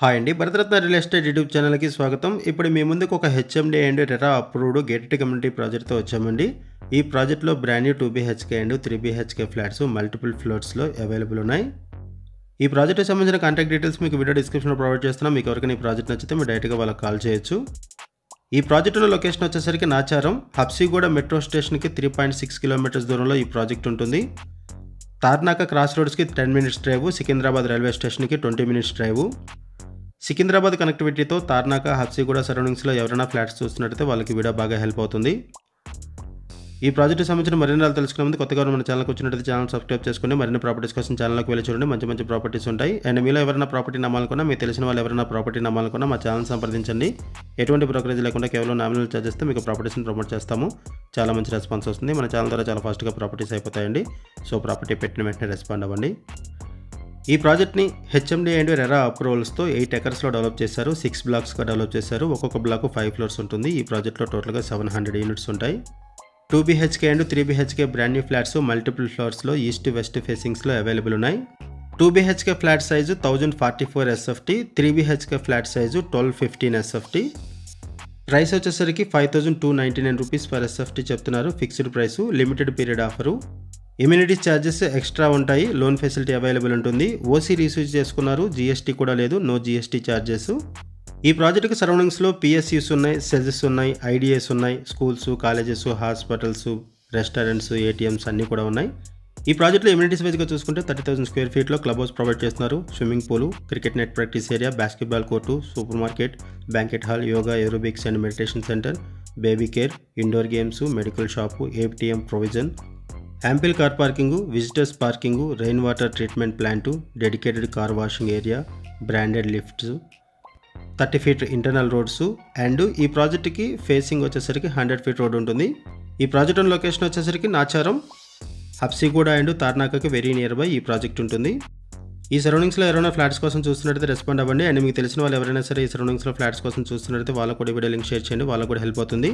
Hi అండి. Bharat Ratna real estate YouTube ఛానల్‌కి స్వాగతం. ఇప్పుడు మీ ముందుకు ఒక HMD and RERA approved gated community ప్రాజెక్ట్‌తో వచ్చామండి. ఈ ప్రాజెక్ట్‌లో brand new 2 BHK and 3 BHK flats multiple ఫ్లోర్స్‌లో అవైలబుల్ ఉన్నాయి. ఈ ప్రాజెక్ట్‌కి సంబంధించిన కాంటాక్ట్ డీటెయిల్స్ మీకు వీడియో డిస్క్రిప్షన్‌లో ప్రొవైడ్ చేస్తున్నాం. మీకు ఎవరికైనా ఈ ప్రాజెక్ట్ నచ్చితే మీరు డైరెక్ట్‌గా వాళ్ళకి కాల్ చేయొచ్చు. ఈ ప్రాజెక్టులో లొకేషన్ వచ్చేసరికి నాచారం, హబ్సిగూడ మెట్రో స్టేషన్‌కి 3.6 కిలోమీటర్స్ దూరంలో ఈ ప్రాజెక్ట్ ఉంటుంది. తార్నాక క్రాస్ రోడ్స్‌కి 10 మినిట్స్ డ్రైవ్, సికింద్రాబాద్ రైల్వే స్టేషన్‌కి 20 మినిట్స్ డ్రైవ్. సికింద్రాబాద్ కనెక్టివిటీతో తార్నాక, హబ్సిగూడ సరౌండింగ్స్లో ఎవరైనా ఫ్లాట్స్ చూస్తున్నట్టయితే వాళ్ళకి వీడియో బాగా హెల్ప్ అవుతుంది. ఈ ప్రాజెక్ట్కి సంబంధించిన మరిన్ని వివరాలు తెలుసుకునే ముందు కొత్తగా మన ఛానల్కి వచ్చినట్టయితే ఛానల్ సబ్స్క్రైబ్ చేసుకుని మరిన్ని ప్రాపర్టీస్ కోసం ఛానల్కి వెళ్ళి చూడండి. మంచి మంచి ప్రాపర్టీస్ ఉంటాయి. అండ్ మీలో ఎవరైనా ప్రాపర్టీ నమ్మాలనుకున్నా, మీకు తెలిసిన వాళ్ళు ఎవరైనా ప్రాపర్టీ నమ్మాలనుకున్నా మా ఛానల్ సంప్రదించండి. ఎటువంటి బ్రోకరేజ్ లేకుండా కేవలం నామినల్ ఛార్జెస్తో మీకు ప్రాపర్టీస్ని ప్రమోట్ చేస్తాము. చాలా మంచి రెస్పాన్స్ వస్తుంది. మన ఛానల్ ద్వారా చాలా ఫాస్ట్గా ప్రాపర్టీస్ అయిపోతాయండి. సో ప్రాపర్టీ పెట్టిన వెంటనే రెస్పాండ్ అవ్వండి. ఈ ప్రాజెక్ట్ని హెచ్ఎండీ అండ్ రెరా అప్రూవల్స్తో 8 ఎకర్స్లో డెవలప్ చేశారు. 6 బ్లాక్స్గా డెవలప్ చేశారు. ఒక్కొక్క బ్లాక్ 5 ఫ్లోర్స్ ఉంటుంది. ఈ ప్రాజెక్ట్లో టోటల్గా 700 యూనిట్స్ ఉంటాయి. 2 BHK and 3 BHK brand new flats multiple ఫ్లోర్స్లో ఈస్ట్ వెస్ట్ ఫేసింగ్స్లో అవైలబుల్ ఉన్నాయి. 2 BHK flat size 1044 SFT, 3 BHK flat size 1215 SFT. Price వచ్చేసరికి 5299 రూపీస్ పర్ ఎస్ఎఫ్టీ చెప్తున్నారు. Fixed price, limited period offer. Amenities charges extra ఉంటాయి. Loan facility available ఉంటుంది. OC received చేసుకున్నారు. GST కూడా లేదు. No GST charges. ఈ ప్రాజెక్టుకి సరౌండింగ్స్లో పిఎస్యూస్ ఉన్నాయి, సెజెస్ ఉన్నాయి, ఐడిఎస్ ఉన్నాయి, schools, colleges, hospitals, restaurants, ATMs అన్నీ కూడా ఉన్నాయి. ఈ ప్రాజెక్ట్లో ఇమ్యూనిటీస్ వైజ్గా చూసుకుంటే 30,000 స్క్వేర్ ఫీట్లో క్లబ్ హౌస్ ప్రొవైడ్ చేస్తున్నారు. Swimming pool, cricket net practice area, basketball court, super market, banquet hall, yoga, aerobics and meditation centre, baby care, indoor games, medical shop, ATM provision, ample car parking, visitors parking, rain water treatment plant, dedicated car washing area, branded lifts, 30 feet internal roads. And ఈ ప్రాజెక్ట్కి facing వచ్చేసరికి 100 feet road ఉంటుంది. ఈ project location వచ్చేసరికి Nacharam, Habsiguda and తార్నాకకి very near by ఈ project ఉంటుంది. ఈ సరౌండింగ్స్లో ఎవరైనా ఫ్లాట్స్ కోసం చూస్తున్నట్టయితే రెస్పాండ్ అవ్వండి. అండ్ మీకు తెలిసిన వాళ్ళు ఎవరైనా సరే ఈ సరౌండింగ్స్లో ఫ్లాట్స్ కోసం చూస్తున్నట్టయితే వాళ్ళకు కూడా వీడియో లింక్ షేర్ చేయండి. వాళ్ళకు కూడా హెల్ప్ అవుతుంది.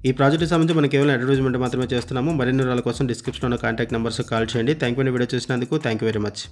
ఈ ప్రాజెక్ట్కి సంబంధించి మనం కేవలం అడ్వర్టైజ్మెంట్ మాత్రమే చేస్తున్నాము. మరిన్ని వివరాల కోసం డిస్క్రిప్షన్లో ఉన్న కాంటాక్ట్ నెంబర్స్ కాల్ చేయండి. థ్యాంక్ యూ వీడియో చూసినందుకు. Thank you very much.